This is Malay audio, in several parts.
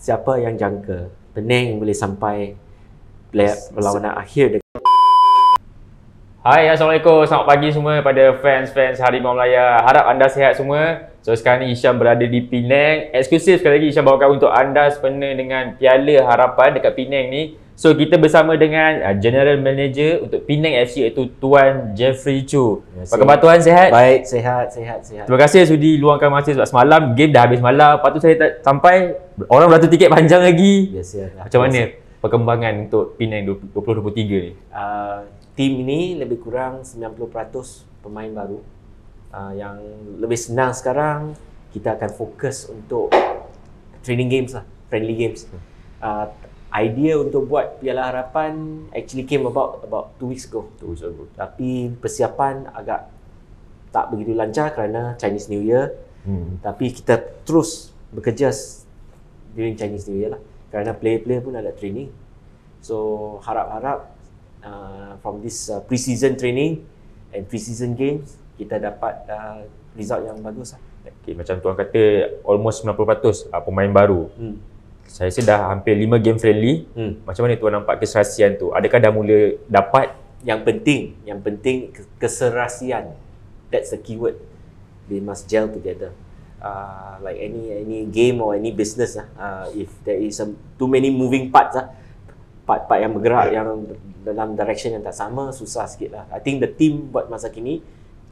siapa yang jangka Penang boleh sampai perlawanan akhir. Hai, Assalamualaikum. Selamat pagi semua pada fans-fans Harimau Melaya. Harap anda sihat semua. So sekarang ni Hisham berada di Penang. Eksklusif sekali lagi Hisham bawakan untuk anda sempena dengan Piala Harapan dekat Penang ni. So kita bersama dengan General Manager untuk Penang FC iaitu Tuan Jeffrey Chu. Apa khabar Tuan, sihat? Baik, sihat. Terima kasih sudi luangkan masa sebab semalam game dah habis malam. Lepas tu saya tak sampai, orang beratur tiket panjang lagi. Biasalah. Macam mana perkembangan untuk Penang 2023 ni? Tim ini lebih kurang 90% pemain baru. Yang lebih senang sekarang, kita akan fokus untuk training games lah, friendly games. Idea untuk buat Piala Harapan actually came about 2 weeks ago. Tapi persiapan agak tak begitu lancar kerana Chinese New Year. Tapi kita terus bekerja during Chinese New Year lah. Kerana player-player pun ada training. So harap-harap from this pre-season training and pre-season games kita dapat result yang bagus lah. Okay, macam Tuan kata almost 90% pemain baru. Saya rasa dah hampir 5 game friendly. Macam mana Tuan nampak keserasian tu? Adakah dah mula dapat? Yang penting keserasian. That's the keyword. They must gel together. Like any game or any business if there is too many moving parts part-part yang bergerak yang dalam direction yang tak sama, susah sikit lah. I think the team buat masa kini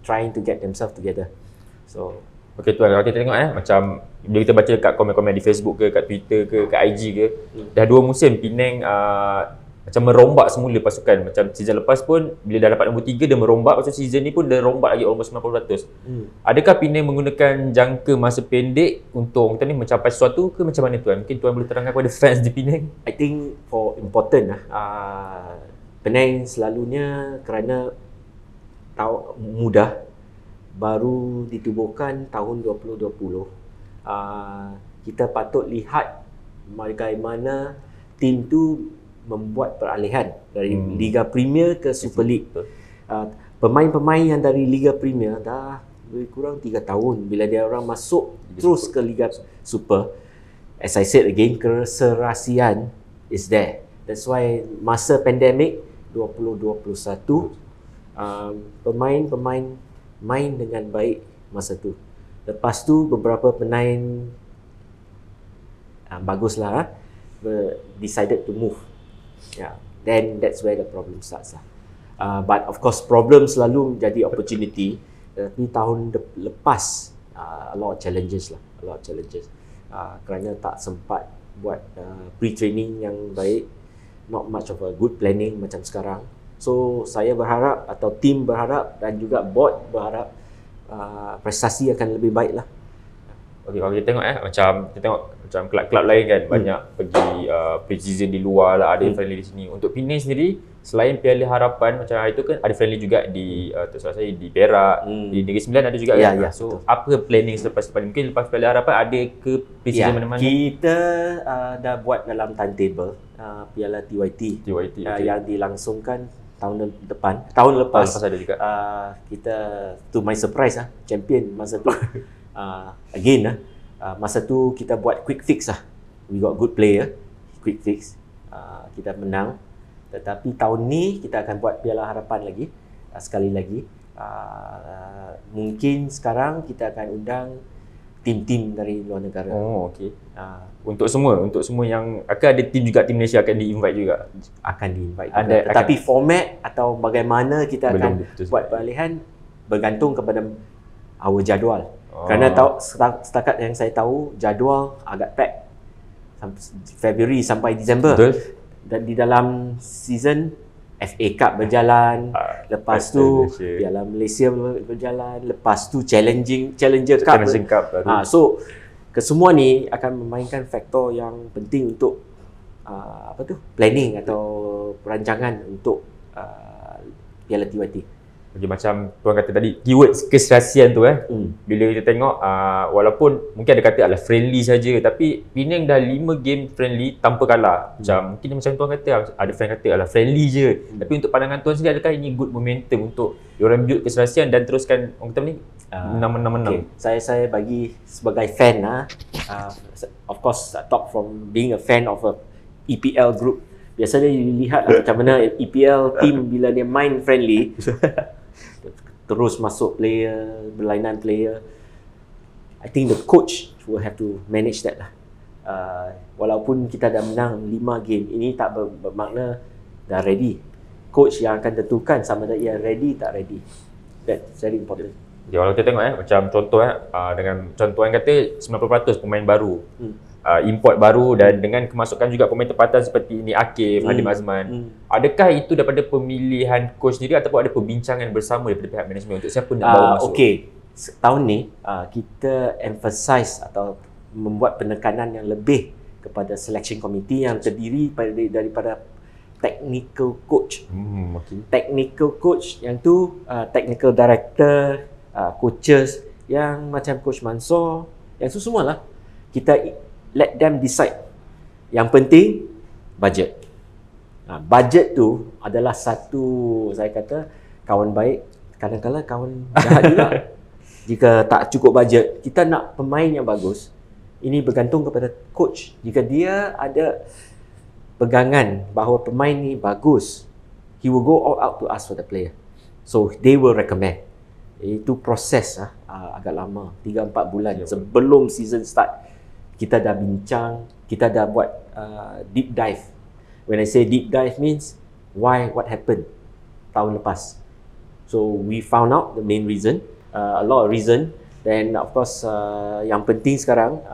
trying to get themselves together. So okay Tuan, kalau kita tengok macam bila kita baca kat komen-komen di Facebook ke, kat Twitter ke, kat IG ke, dah 2 musim Penang macam merombak semula pasukan. Macam season lepas pun bila dah dapat nombor 3 dia merombak, macam season ni pun dia rombak lagi almost 90%. Adakah Penang menggunakan jangka masa pendek untuk kita ni mencapai sesuatu ke macam mana Tuan? Mungkin Tuan boleh terangkan kepada fans di Penang. I think for important Penang selalunya kerana mudah baru ditubuhkan tahun 2020. Kita patut lihat bagaimana tim tu membuat peralihan dari Liga Premier ke Super League. Pemain-pemain yang dari Liga Premier dah lebih kurang 3 tahun bila dia orang masuk terus ke Liga Super. As I said again, keserasian is there. That's why masa pandemik 2021 pemain main dengan baik masa tu. Lepas tu beberapa pemain baguslah decided to move. Then that's where the problem starts . But of course problem selalu jadi opportunity. Tapi tahun lepas a lot of challenges . Kerana tak sempat buat pre-training yang baik, not much of a good planning macam sekarang. So saya berharap atau tim berharap dan juga board berharap prestasi akan lebih baik lah. Okay, kalau kita tengok macam kelab-kelab lain kan banyak pergi pre-season di luar lah, ada friendly di sini. Untuk Penang sendiri selain Piala Harapan macam hari tu kan ada friendly juga di di Perak, di Negeri Sembilan ada juga kan. So apa planning selepas ni? Mungkin lepas Piala Harapan ada ke pre-season mana-mana? Kita dah buat dalam timetable Piala TYT yang dilangsungkan tahun lepas ada juga. Kita to my surprise champion masa tu. Again masa tu kita buat quick fix . We got good player, quick fix. Kita menang. Tetapi tahun ni kita akan buat Piala Harapan lagi, sekali lagi. Mungkin sekarang kita akan undang tim-tim dari luar negara. Okey. Untuk semua yang akan ada tim juga, tim Malaysia akan di-invite juga. Akan di-invite juga. Tetapi format atau bagaimana kita akan buat peralihan bergantung kepada our jadual. Kerana setakat yang saya tahu jadual agak pack Februari sampai Disember. Betul. Dan di dalam season FA Cup berjalan, lepas tu Piala Malaysia berjalan, lepas tu Challenger Cup baru. So kesemua ni akan memainkan faktor yang penting untuk planning atau perancangan untuk Piala TYT. Macam tuan kata tadi, keyword keserasian tu bila kita tengok walaupun mungkin ada kata adalah friendly saja, tapi Penang dah 5 game friendly tanpa kalah. Macam mungkin macam tuan kata, ada fan kata adalah friendly je. Tapi untuk pandangan tuan sendiri, adakah ini good momentum untuk diorang build keserasian dan teruskan orang kata ni menang-menang? Saya bagi sebagai fan of course talk from being a fan of a EPL group. Biasanya dilihat macam mana EPL team bila dia main friendly terus masuk player, berlainan player. I think the coach will have to manage that lah. Walaupun kita dah menang 5 game, ini tak bermakna dah ready. Coach yang akan tentukan sama ada ia ready tak ready. That's very important. Okay, kalau kita tengok macam contoh dengan contoh yang kata 90% pemain baru, import baru dan dengan kemasukan juga pemain tempatan seperti ini Akif, Hadim Azman. Adakah itu daripada pemilihan coach sendiri ataupun ada perbincangan bersama daripada pihak manajemen untuk siapa nak bawa masuk? Okey, tahun ni kita emphasize atau membuat penekanan yang lebih kepada selection committee yang terdiri daripada technical coach. Technical coach yang tu technical director, coaches yang macam Coach Mansor, yang tu semualah kita let them decide. Yang penting budget. Budget tu adalah satu, saya kata, kawan baik, kadang-kadang kawan jahat juga. Jika tak cukup budget, kita nak pemain yang bagus, ini bergantung kepada coach. Jika dia ada pegangan bahawa pemain ni bagus, he will go all out to ask for the player. So they will recommend. Itu proses agak lama, 3-4 bulan sebelum season start. Kita dah bincang, kita dah buat deep dive. When I say deep dive means what happened tahun lepas. So we found out the main reason, a lot of reason. Then of course yang penting sekarang,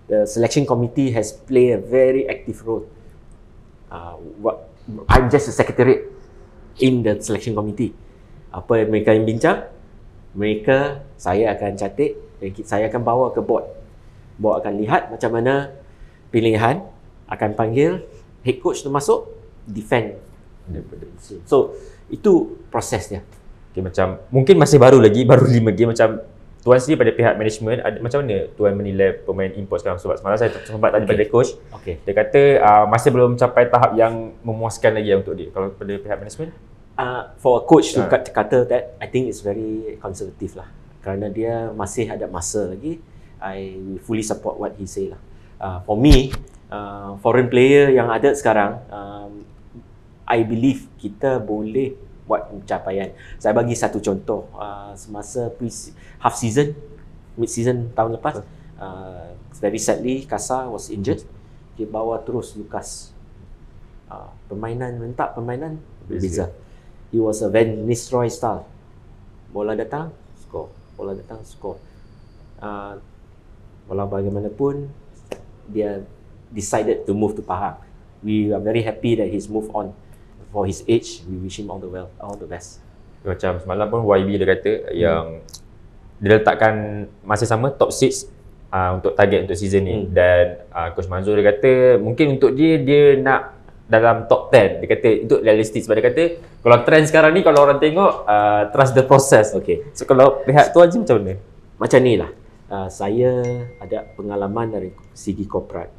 the selection committee has played a very active role. I'm just a secretariat in the selection committee. Apa yang mereka yang bincang, saya akan catat dan saya akan bawa ke board. Board akan lihat macam mana pilihan, akan panggil head coach tu masuk, defend daripada musim. So itu prosesnya. Okay, macam mungkin masih baru 5 game. Macam tuan sendiri pada pihak management, macam mana tuan menilai pemain import sekarang? Sebab semalam saya sempat tanya pada coach, dia kata masih belum mencapai tahap yang memuaskan lagi untuk dia. Kalau pada pihak management, for a coach to kata that, I think it's very conservative lah. Kerana dia masih ada masa lagi. I fully support what he say lah. For me, foreign player yang ada sekarang, I believe kita boleh buat pencapaian. Saya bagi satu contoh. Semasa half season, mid season tahun lepas, very sadly Kasa was injured. Dia bawa terus Lucas. Permainan berbeza. He was a Van Nistelrooy style. Bola datang, score. Bola datang, score. Walau bagaimanapun, dia decided to move to Pahang. We are very happy that he's moved on. For his age, we wish him all the best. Macam semalam pun YB dia kata yang dia letakkan masih sama top 6 untuk target untuk season ni. Dan Coach Manzur dia kata mungkin untuk dia nak dalam top 10. Dia kata itu realistik sebab dia kata kalau trend sekarang ni, kalau orang tengok trust the process. Okay. So kalau pihak tu macam mana? Macam ni lah. Saya ada pengalaman dari segi korporat.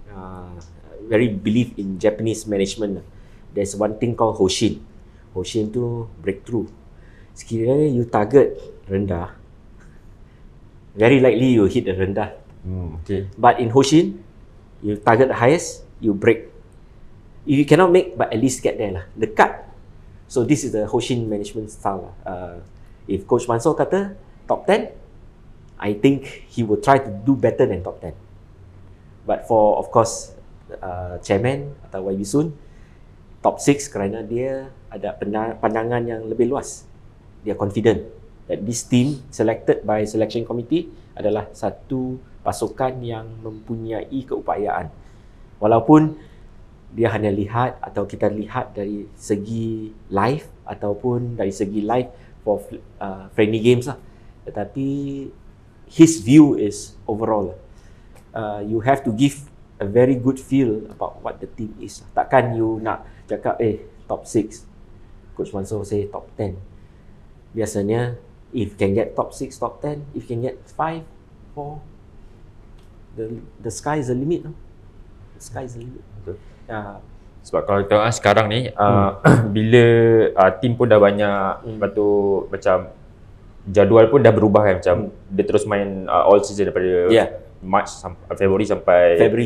Very believe in Japanese management. There's one thing called Hoshin. Hoshin tu breakthrough. Sekiranya you target rendah, very likely you hit the rendah. Okay. But in Hoshin, you target the highest, you break. You cannot make, but at least get there lah. Dekat. So this is the Hoshin management style. If Coach Mansor kata top 10, I think he will try to do better than top 10. But for, of course, chairman atau YB Sun, top 6 kerana dia ada pandangan yang lebih luas. Dia confident that this team selected by selection committee adalah satu pasukan yang mempunyai keupayaan. Walaupun dia hanya lihat atau kita lihat dari segi live ataupun dari segi live for friendly games lah. Tetapi his view is overall. You have to give a very good feel about what the team is. Takkan you nak cakap top 6, Coach Mansor say top 10. biasanya if can get top 6, top 10, if can get 5, 4, the sky is the limit. No? The sky is the limit. Betul. Sebab kalau kita tengok sekarang ni bila tim pun dah banyak, lepas tu macam jadual pun dah berubah kan, macam dia terus main all season daripada March February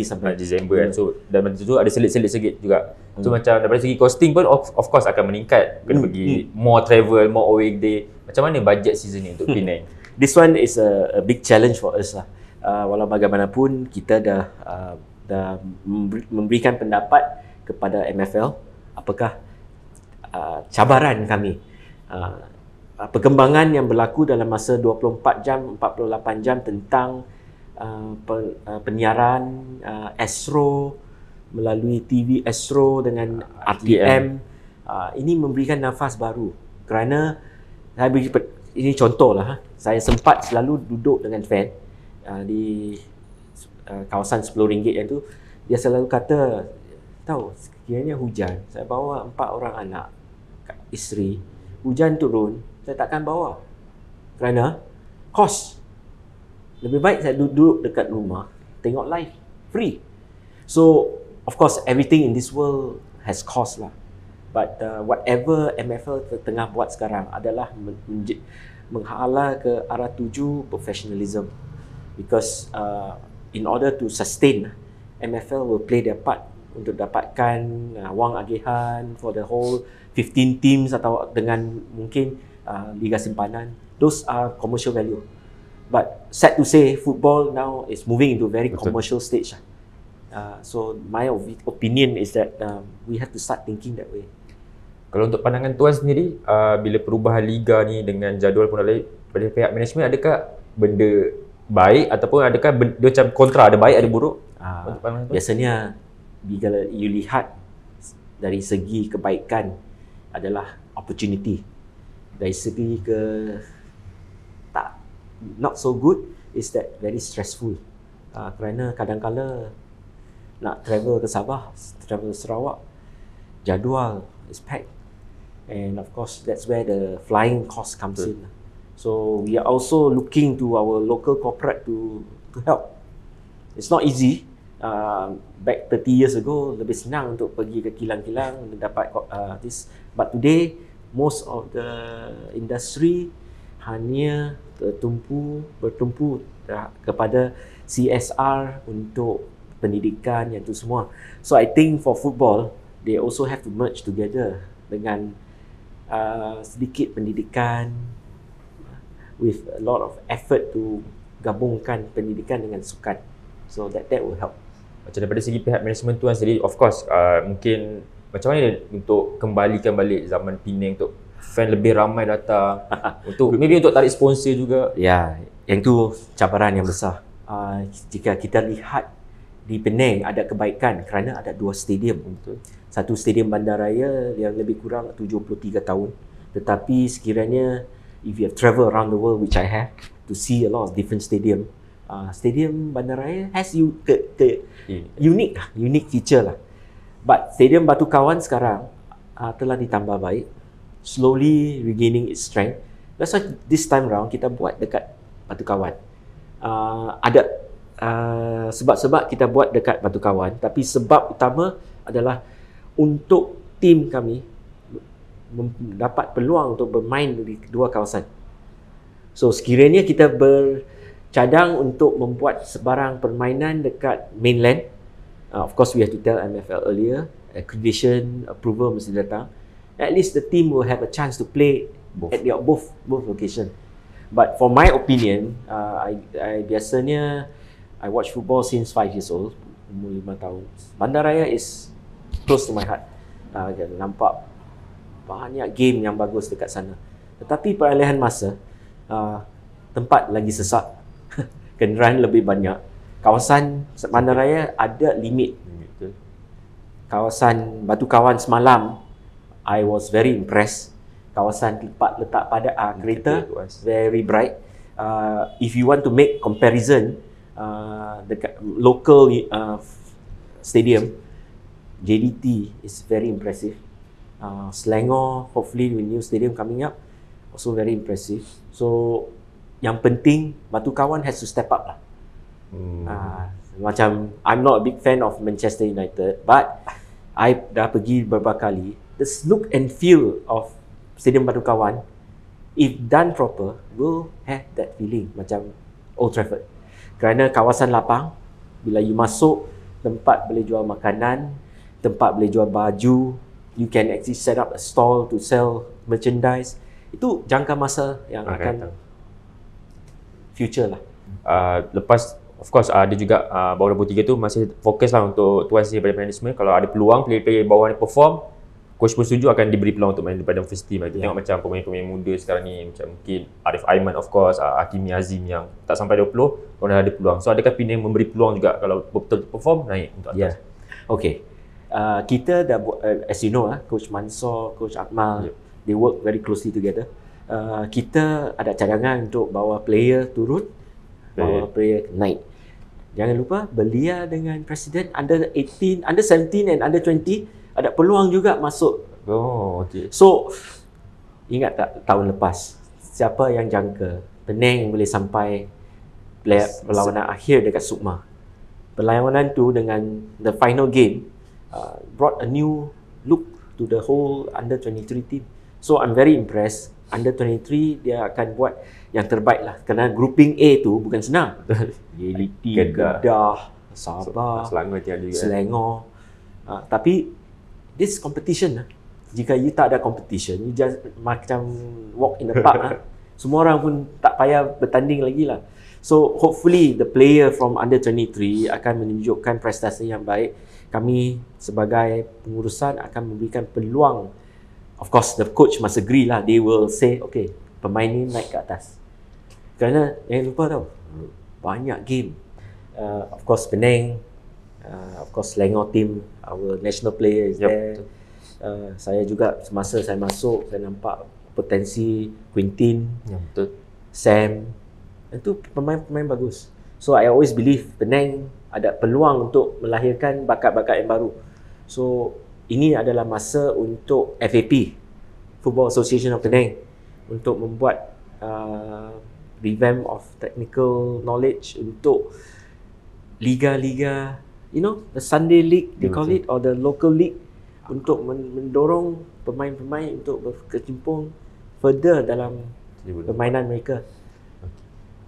sampai Disember kan. So dan macam tu ada selit-selit sikit juga. So macam daripada segi costing pun of course akan meningkat. Kena pergi more travel, more away day. Macam mana budget season ni untuk Penang? This one is a big challenge for us lah. Walau bagaimanapun kita dah memberikan pendapat kepada MFL apakah cabaran kami, perkembangan yang berlaku dalam masa 24 jam, 48 jam tentang penyiaran Astro melalui TV Astro dengan RTM. Ini memberikan nafas baru kerana saya beri ini contoh lah. Saya sempat selalu duduk dengan fan di kawasan RM10 yang tu. Dia selalu kata, tahu sekiranya hujan, saya bawa 4 orang anak, isteri, hujan turun, saya takkan bawa kerana kos. Lebih baik saya duduk dekat rumah tengok live free. So of course everything in this world has cost lah, but whatever MFL tengah buat sekarang adalah menghala ke arah tuju professionalism, because in order to sustain, MFL will play their part untuk dapatkan wang agihan for the whole 15 teams atau dengan mungkin liga simpanan. Those are commercial value. But sad to say, football now is moving into a very commercial stage. So my opinion is that we have to start thinking that way. Kalau untuk pandangan tuan sendiri, bila perubahan liga ni dengan jadual pun dari pihak management, adakah benda baik ataupun adakah benda macam kontra, ada baik ada buruk? Biasanya bila you lihat dari segi kebaikan adalah opportunity. Dari segi not so good is that very stressful. Kerana kadang-kala nak travel ke Sabah, travel ke Sarawak, jadual is packed, and of course that's where the flying cost comes in. So we are also looking to our local corporate to help. It's not easy. Back 30 years ago lebih senang untuk pergi ke kilang-kilang dapat this, but today most of the industry hanya bertumpu kepada CSR untuk pendidikan yang tu semua. So I think for football they also have to merge together dengan sedikit pendidikan with a lot of effort to gabungkan pendidikan dengan sukan. So that will help. Macam daripada segi pihak management tuan sendiri, of course mungkin macam mana untuk kembalikan balik zaman Penang untuk fan lebih ramai datang untuk maybe untuk tarik sponsor juga. Ya, yang tu cabaran yang besar. Jika kita lihat di Penang ada kebaikan kerana ada 2 stadium. Satu stadium Bandaraya yang lebih kurang 73 tahun. Tetapi sekiranya if you have travel around the world, which I have, to see a lot of different stadium, Stadium Bandaraya has unique feature lah. But Stadium Batu Kawan sekarang telah ditambah baik, slowly regaining its strength. That's why this time round kita buat dekat Batu Kawan. Ada sebab-sebab kita buat dekat Batu Kawan, tapi sebab utama adalah untuk tim kami mendapat peluang untuk bermain di kedua kawasan. So sekiranya kita bercadang untuk membuat sebarang permainan dekat mainland, of course we have to tell MFL earlier, accreditation approval mesti datang. At least the team will have a chance to play at their both location. But for my opinion, I biasanya I watch football since 5 years old, umur 5 tahun. Bandaraya is close to my heart. Nampak banyak game yang bagus dekat sana. Tetapi peralihan masa, tempat lagi sesak, kenderaan lebih banyak. Kawasan Bandaraya ada limit. Kawasan Batu Kawan semalam, I was very impressed. Kawasan tempat letak pada kereta, very bright. If you want to make comparison, dekat local stadium, JDT is very impressive. Selangor, hopefully with new stadium coming up, also very impressive. So yang penting Batu Kawan has to step up lah. Macam I'm not a big fan of Manchester United, but I dah pergi beberapa kali. The look and feel of Stadium Batu Kawan, if done proper, will have that feeling macam Old Trafford. Kerana kawasan lapang, bila you masuk, tempat boleh jual makanan, tempat boleh jual baju, you can actually set up a stall to sell merchandise. Itu jangka masa yang akan future lah. Lepas of course dia juga bawah 23 tu masih fokus lah untuk tuan sendiri pada management. Kalau ada peluang player-player bawah ni perform, coach pun setuju akan diberi peluang untuk main daripada first team. Kita tengok macam pemain-pemain muda sekarang ni, macam mungkin Arif Aiman of course, Hakimi Azim yang tak sampai 20, orang dah ada peluang. So adakah Penang memberi peluang juga kalau betul-betul perform naik untuk atas? Okay. Kita dah buat, as you know Coach Mansor, Coach Akmal, they work very closely together. Kita ada cadangan untuk bawa player turun, bawa player naik. Jangan lupa belia dengan presiden under 18, under 17 and under 20 ada peluang juga masuk. So ingat tak tahun lepas siapa yang jangka Penang boleh sampai perlawanan akhir dekat Sukma. Perlawanan tu dengan the final game brought a new look to the whole under 23 team. So I'm very impressed. Under 23 dia akan buat yang terbaik lah. Kerana grouping A tu bukan senang. Yeliti, Kedah, Sabah, Selangor. Tapi this competition lah. Jika you tak ada competition, you just macam walk in the park semua orang pun tak payah bertanding lagi lah. So hopefully the player from under 23 akan menunjukkan prestasi yang baik. Kami sebagai pengurusan akan memberikan peluang. Of course the coach must agree lah. They will say okay, pemain ni naik ke atas. Kerana jangan lupa tau, banyak game. Of course Penang, of course Selangor team, our national player is there. Saya juga semasa saya masuk, saya nampak potensi Quintin, Sam. Itu pemain-pemain bagus. So I always believe Penang ada peluang untuk melahirkan bakat-bakat yang baru. So ini adalah masa untuk FAP, Football Association of Penang, untuk membuat revamp of technical knowledge untuk liga-liga, you know, the Sunday League they call it, or the local league, untuk mendorong pemain-pemain untuk berkecimpung further dalam permainan mereka.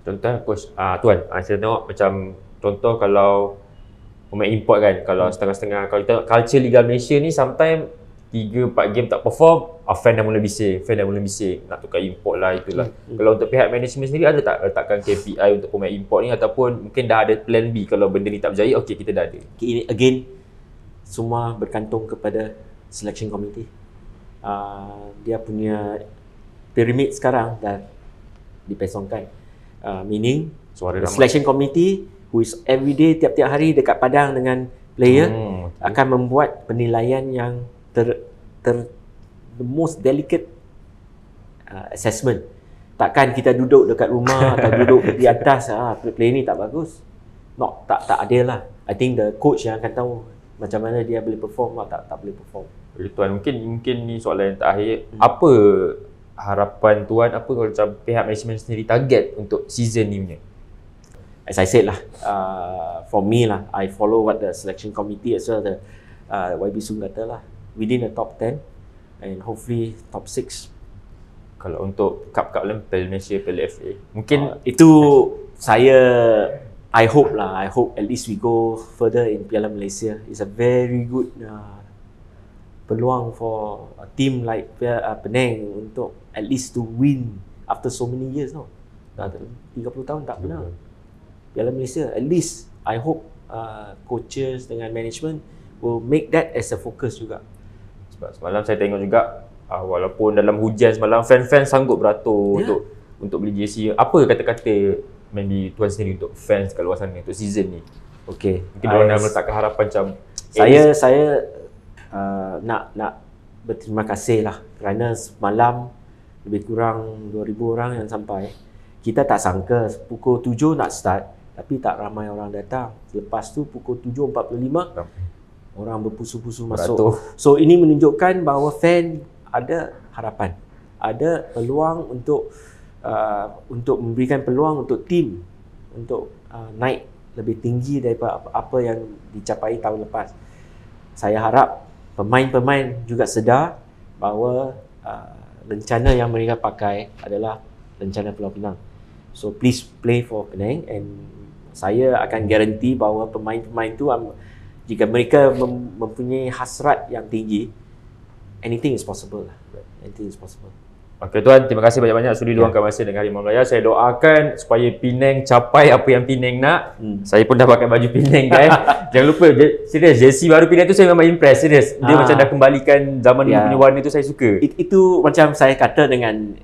Contoh coach, tuan, saya tengok macam contoh kalau pemain import kan, kalau setengah-setengah, kalau kita culture Liga Malaysia ni sometimes 3-4 game tak perform, fan dah mula bising, nak tukar import lah, itulah. Kalau untuk pihak management sendiri ada tak letakkan KPI untuk pemain import ni, ataupun mungkin dah ada plan B kalau benda ni tak berjaya, okey kita dah ada. Again, semua bergantung kepada selection committee. Dia punya pyramid sekarang dah dipesongkan. Meaning the selection committee who is everyday, tiap-tiap hari dekat padang dengan player, akan membuat penilaian yang the most delicate assessment. Takkan kita duduk dekat rumah atau duduk di atas, player ni tak bagus. Tak ada lah. I think the coach yang akan tahu macam mana dia boleh perform atau tak boleh perform. Tuan, mungkin ni soalan yang terakhir. Apa harapan tuan, apa kalau macam pihak management sendiri target untuk season ni punya? As I said lah, for me lah, I follow what the selection committee as well, the YB Sung kata lah, within the top 10 and hopefully top 6. Kalau untuk cup lain, Piala Malaysia, Piala FA, mungkin itu I hope at least we go further in Piala Malaysia. It's a very good peluang for a team like Penang untuk at least to win after so many years now. Dah 30 tahun tak pernah Piala Malaysia. At least I hope coaches dengan management will make that as a focus juga. Sebab semalam saya tengok juga, walaupun dalam hujan semalam, fan-fan sanggup beratur untuk beli jersey. Apa kata-kata maybe tuan sendiri untuk fans kat luar sana untuk season ni? Okay, mungkin diorang dah meletakkan harapan macam saya nak berterima kasih lah kerana semalam lebih kurang 2,000 orang yang sampai. Kita tak sangka pukul 7 nak start, tapi tak ramai orang datang. Lepas tu pukul 7.45 orang berpusu-pusu masuk. So ini menunjukkan bahawa fan ada harapan, ada peluang untuk memberikan peluang untuk tim untuk naik lebih tinggi daripada apa yang dicapai tahun lepas. Saya harap pemain-pemain juga sedar bahawa rencana yang mereka pakai adalah rencana Pulau Pinang. So please play for Penang, and saya akan garanti bahawa pemain-pemain tu jika mereka mempunyai hasrat yang tinggi, anything is possible lah. Anything is possible. Okey tuan, terima kasih banyak-banyak sudi luangkan masa dengan Harimau Melaya. Saya doakan supaya Penang capai apa yang Penang nak. Saya pun dah pakai baju Penang guys. Jangan lupa, serius jersey baru Penang tu saya memang impress, serius. Dia macam dah kembalikan zaman dulu punya warna tu, saya suka. Itu macam saya kata dengan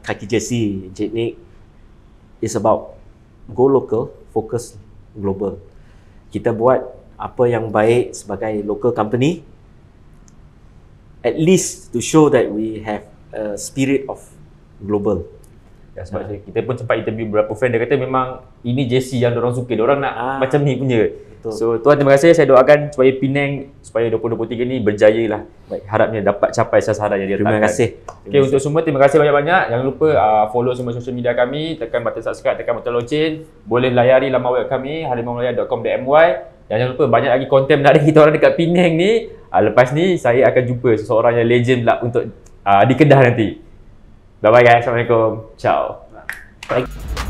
kaki jersey Jetnik, it's about go local, focus global. Kita buat apa yang baik sebagai local company, at least to show that we have a spirit of global. Ya, sebab kita pun sempat interview beberapa friend, dia kata memang ini jersey yang diorang suka, diorang nak macam ni punya. Betul. So tuan, terima kasih. Saya doakan supaya Penang, supaya 2023 ni berjaya lah. Baik, harapnya dapat capai sasaran yang diletakkan. Terima kasih. Okay, untuk semua terima kasih banyak-banyak. Jangan lupa follow semua social media kami, tekan button subscribe, tekan button loceng. Boleh layari laman web kami harimaumelaya.com.my. Dan jangan lupa, banyak lagi konten menarik kita orang dekat Penang ni. Lepas ni saya akan jumpa seseorang yang legend pula untuk di Kedah nanti. Bye bye guys. Assalamualaikum. Ciao. Bye.